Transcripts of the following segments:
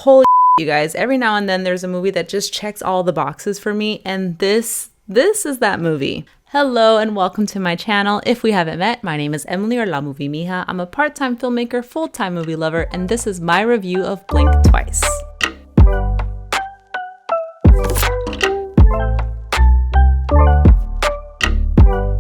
Holy you guys, every now and then there's a movie that just checks all the boxes for me, and this is that movie. Hello and welcome to my channel. If we haven't met, my name is Emily or La Movie Mija. I'm a part-time filmmaker, full-time movie lover, and this is my review of Blink Twice.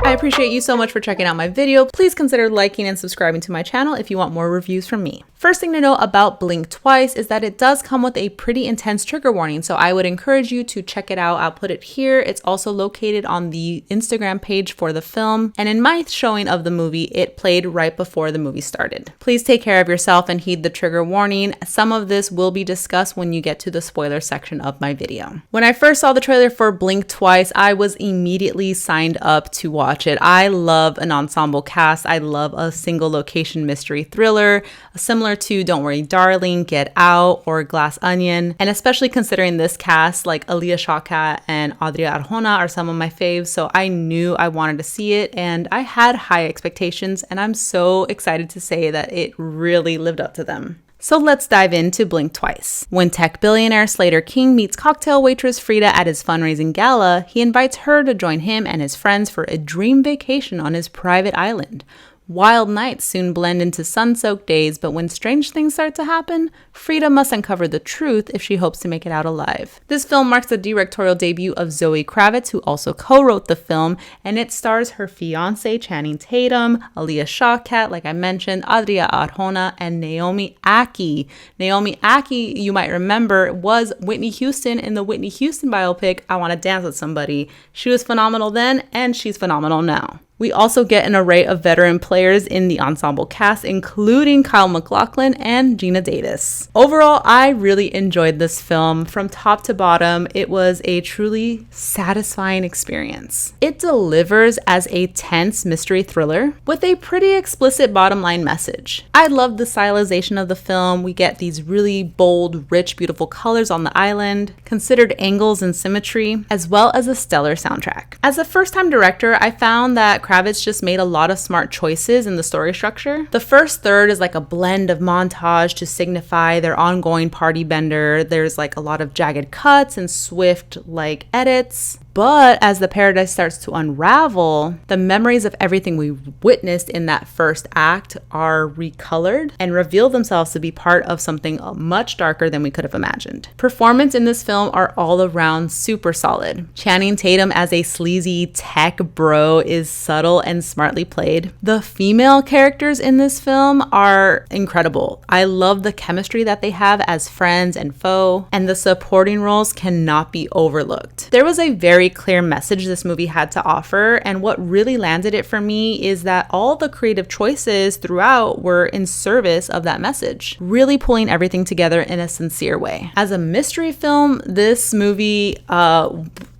I appreciate you so much for checking out my video. Please consider liking and subscribing to my channel if you want more reviews from me. First thing to know about Blink Twice is that it does come with a pretty intense trigger warning, so I would encourage you to check it out. I'll put it here. It's also located on the Instagram page for the film, and in my showing of the movie, it played right before the movie started. Please take care of yourself and heed the trigger warning. Some of this will be discussed when you get to the spoiler section of my video. When I first saw the trailer for Blink Twice, I was immediately signed up to watch it. I love an ensemble cast. I love a single location mystery thriller, similar to Don't Worry Darling, Get Out, or Glass Onion. And especially considering this cast, like Alia, Shawkat, and Adria Arjona are some of my faves, so I knew I wanted to see it, and I had high expectations, and I'm so excited to say that it really lived up to them. So let's dive into Blink Twice. When tech billionaire Slater King meets cocktail waitress Frida at his fundraising gala, he invites her to join him and his friends for a dream vacation on his private island. Wild nights soon blend into sun-soaked days, but when strange things start to happen, Frida must uncover the truth if she hopes to make it out alive. This film marks the directorial debut of Zoe Kravitz, who also co-wrote the film, and it stars her fiancé Channing Tatum, Alia Shawkat, like I mentioned, Adria Arjona, and Naomi Ackie. Naomi Ackie, you might remember, was Whitney Houston in the Whitney Houston biopic, I Want to Dance with Somebody. She was phenomenal then, and she's phenomenal now. We also get an array of veteran players in the ensemble cast, including MacLachlan and Geena. Overall, I really enjoyed this film. From top to bottom, it was a truly satisfying experience. It delivers as a tense mystery thriller with a pretty explicit bottom line message. I love the stylization of the film. We get these really bold, rich, beautiful colors on the island, considered angles and symmetry, as well as a stellar soundtrack. As a first-time director, I found that Kravitz just made a lot of smart choices in the story structure. The first third is like a blend of montage to signify their ongoing party bender. There's like a lot of jagged cuts and swift like edits. But as the paradise starts to unravel, the memories of everything we witnessed in that first act are recolored and reveal themselves to be part of something much darker than we could have imagined. Performance in this film are all around super solid. Channing Tatum as a sleazy tech bro is subtle and smartly played. The female characters in this film are incredible. I love the chemistry that they have as friends and foe, and the supporting roles cannot be overlooked. There was a very clear message this movie had to offer, and what really landed it for me is that all the creative choices throughout were in service of that message, really pulling everything together in a sincere way. As a mystery film, this movie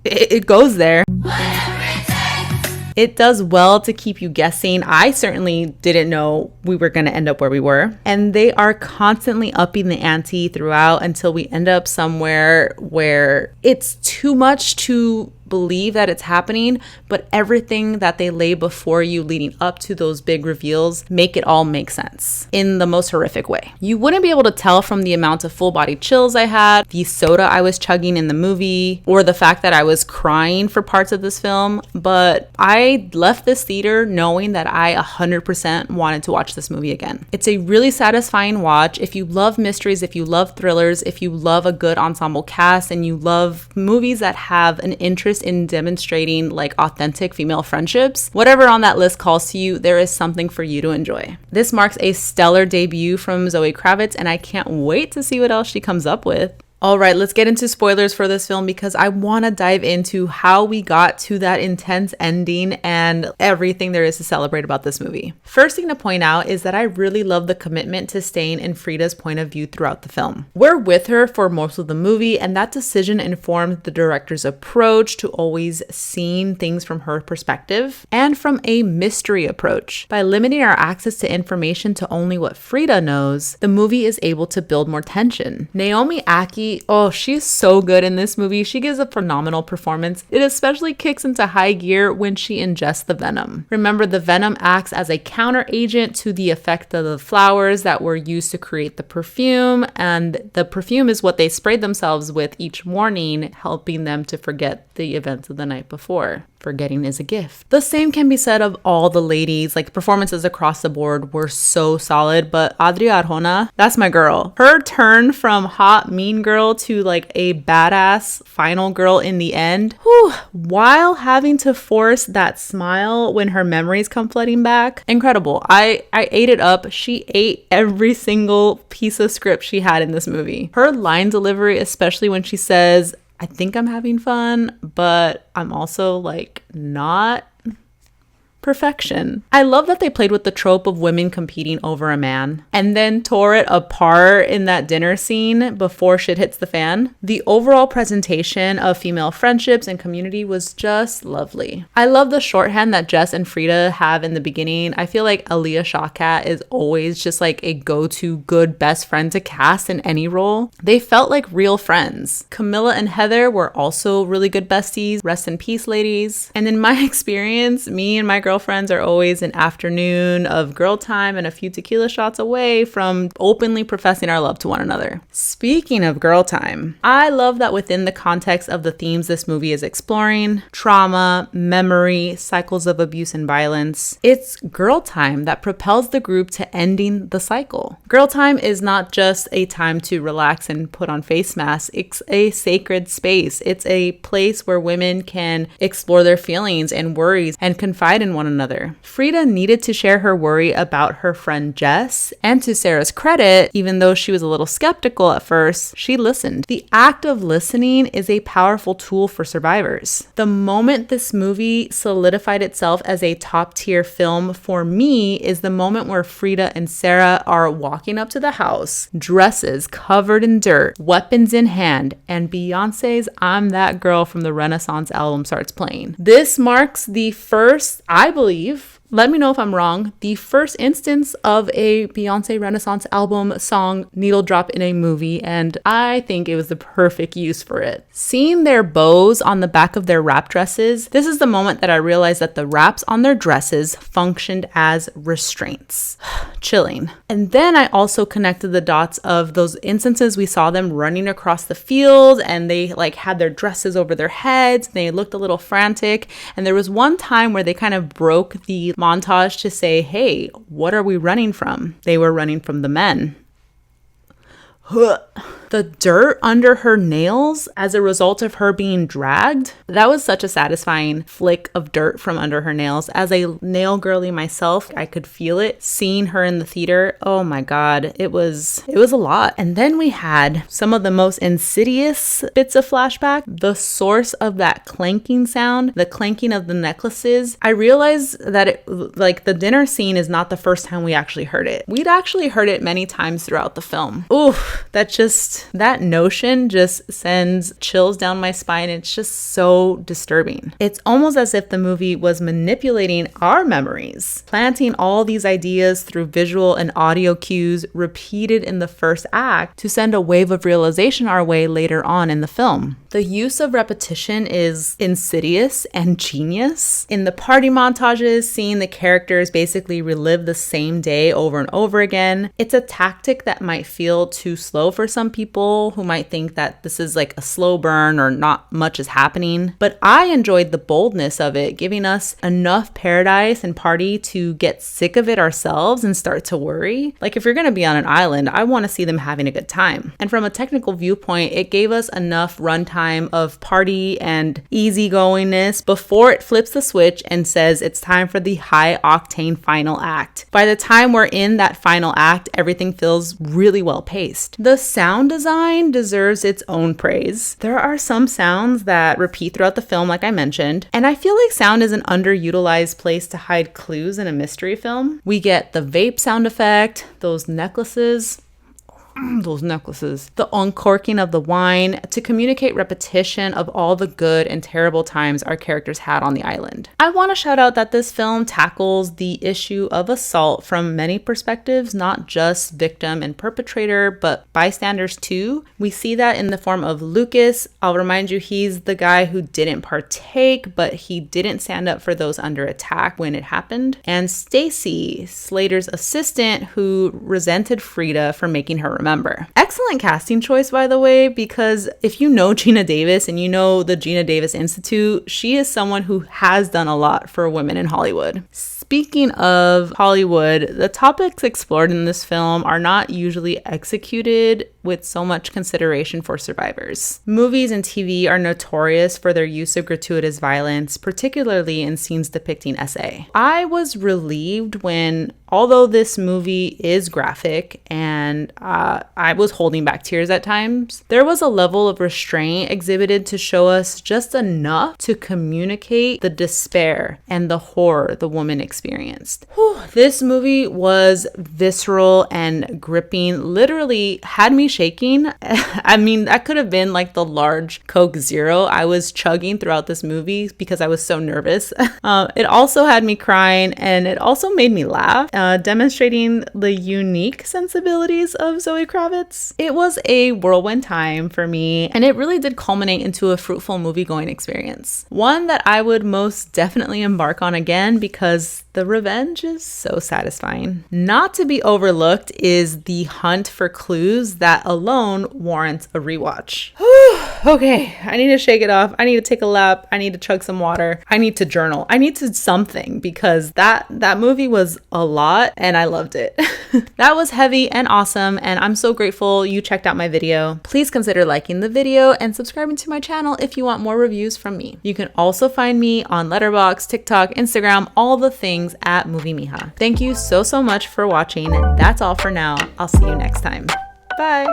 it goes there. It does well to keep you guessing. I certainly didn't know we were going to end up where we were. And they are constantly upping the ante throughout until we end up somewhere where it's too much to believe that it's happening, but everything that they lay before you leading up to those big reveals make it all make sense in the most horrific way. You wouldn't be able to tell from the amount of full body chills I had, the soda I was chugging in the movie, or the fact that I was crying for parts of this film, but I left this theater knowing that I 100% wanted to watch this movie again. It's a really satisfying watch. If you love mysteries, if you love thrillers, if you love a good ensemble cast, and you love movies that have an interest in demonstrating like authentic female friendships, whatever on that list calls to you, there is something for you to enjoy. This marks a stellar debut from Zoe Kravitz, and I can't wait to see what else she comes up with. All right, let's get into spoilers for this film because I want to dive into how we got to that intense ending and everything there is to celebrate about this movie. First thing to point out is that I really love the commitment to staying in Frida's point of view throughout the film. We're with her for most of the movie, and that decision informed the director's approach to always seeing things from her perspective and from a mystery approach. By limiting our access to information to only what Frida knows, the movie is able to build more tension. Naomi Ackie she's so good in this movie. She gives a phenomenal performance. It especially kicks into high gear when she ingests the venom. Remember, the venom acts as a counter agent to the effect of the flowers that were used to create the perfume, and the perfume is what they sprayed themselves with each morning, helping them to forget the events of the night before. Forgetting is a gift. The same can be said of all the ladies. Like, performances across the board were so solid, but Adria Arjona, that's my girl. Her turn from hot mean girl to like a badass final girl in the end, while having to force that smile when her memories come flooding back, incredible. I ate it up. She ate every single piece of script she had in this movie. Her line delivery, especially when she says, I think I'm having fun, but I'm also like not. Perfection. I love that they played with the trope of women competing over a man and then tore it apart in that dinner scene before shit hits the fan. The overall presentation of female friendships and community was just lovely. I love the shorthand that Jess and Frida have in the beginning. I feel like Alia Shawkat is always just like a go-to good best friend to cast in any role. They felt like real friends. Camilla and Heather were also really good besties. Rest in peace, ladies. And in my experience, me and my girlfriends are always an afternoon of girl time and a few tequila shots away from openly professing our love to one another. Speaking of girl time, I love that within the context of the themes this movie is exploring, trauma, memory, cycles of abuse and violence, it's girl time that propels the group to ending the cycle. Girl time is not just a time to relax and put on face masks. It's a sacred space. It's a place where women can explore their feelings and worries and confide in one another. Frida needed to share her worry about her friend Jess, and to Sarah's credit, even though she was a little skeptical at first, she listened. The act of listening is a powerful tool for survivors. The moment this movie solidified itself as a top-tier film for me is the moment where Frida and Sarah are walking up to the house, dresses covered in dirt, weapons in hand, and Beyonce's I'm That Girl from the Renaissance album starts playing. This marks the first, I believe, let me know if I'm wrong, the first instance of a Beyonce Renaissance album song needle drop in a movie, and I think it was the perfect use for it. Seeing their bows on the back of their wrap dresses, this is the moment that I realized that the wraps on their dresses functioned as restraints. Chilling. And then I also connected the dots of those instances we saw them running across the field and they like had their dresses over their heads, they looked a little frantic, and there was one time where they kind of broke the montage to say, hey, what are we running from? They were running from the men. The dirt under her nails as a result of her being dragged, that was such a satisfying flick of dirt from under her nails. As a nail girly myself, I could feel it. Seeing her in the theater, oh my god, it was a lot. And then we had some of the most insidious bits of flashback. The source of that clanking sound, the clanking of the necklaces. I realized that the dinner scene is not the first time we actually heard it. We'd actually heard it many times throughout the film. Oof, that notion just sends chills down my spine. It's just so disturbing. It's almost as if the movie was manipulating our memories, planting all these ideas through visual and audio cues repeated in the first act to send a wave of realization our way later on in the film. The use of repetition is insidious and genius. In the party montages, seeing the characters basically relive the same day over and over again, it's a tactic that might feel too slow for some people who might think that this is like a slow burn or not much is happening. But I enjoyed the boldness of it, giving us enough paradise and party to get sick of it ourselves and start to worry. Like, if you're going to be on an island, I want to see them having a good time. And from a technical viewpoint, it gave us enough runtime of party and easygoingness before it flips the switch and says it's time for the high octane final act. By the time we're in that final act, everything feels really well paced. The sound design deserves its own praise. There are some sounds that repeat throughout the film, like I mentioned, and I feel like sound is an underutilized place to hide clues in a mystery film. We get the vape sound effect, those necklaces. those necklaces. The uncorking of the wine to communicate repetition of all the good and terrible times our characters had on the island. I want to shout out that this film tackles the issue of assault from many perspectives, not just victim and perpetrator, but bystanders too. We see that in the form of Lucas. I'll remind you, he's the guy who didn't partake, but he didn't stand up for those under attack when it happened. And Stacy, Slater's assistant, who resented Frida for making her remember. Excellent casting choice, by the way, because if you know Geena Davis and you know the Geena Davis Institute, she is someone who has done a lot for women in Hollywood. Speaking of Hollywood, the topics explored in this film are not usually executed with so much consideration for survivors. Movies and TV are notorious for their use of gratuitous violence, particularly in scenes depicting SA. I was relieved when, although this movie is graphic and I was holding back tears at times, there was a level of restraint exhibited to show us just enough to communicate the despair and the horror the woman experienced. This movie was visceral and gripping, literally had me shaking. I mean, that could have been like the large Coke Zero I was chugging throughout this movie because I was so nervous. It also had me crying, and it also made me laugh, demonstrating the unique sensibilities of Zoe Kravitz. It was a whirlwind time for me, and it really did culminate into a fruitful movie-going experience. One that I would most definitely embark on again because the revenge is so satisfying. Not to be overlooked is the hunt for clues that alone warrants a rewatch. Okay, I need to shake it off. I need to take a lap. I need to chug some water. I need to journal. I need to something because that movie was a lot and I loved it. That was heavy and awesome, and I'm so grateful you checked out my video. Please consider liking the video and subscribing to my channel if you want more reviews from me. You can also find me on Letterboxd, TikTok, Instagram, all the things at Movie Mija. Thank you so much for watching. That's all for now. I'll see you next time. Bye.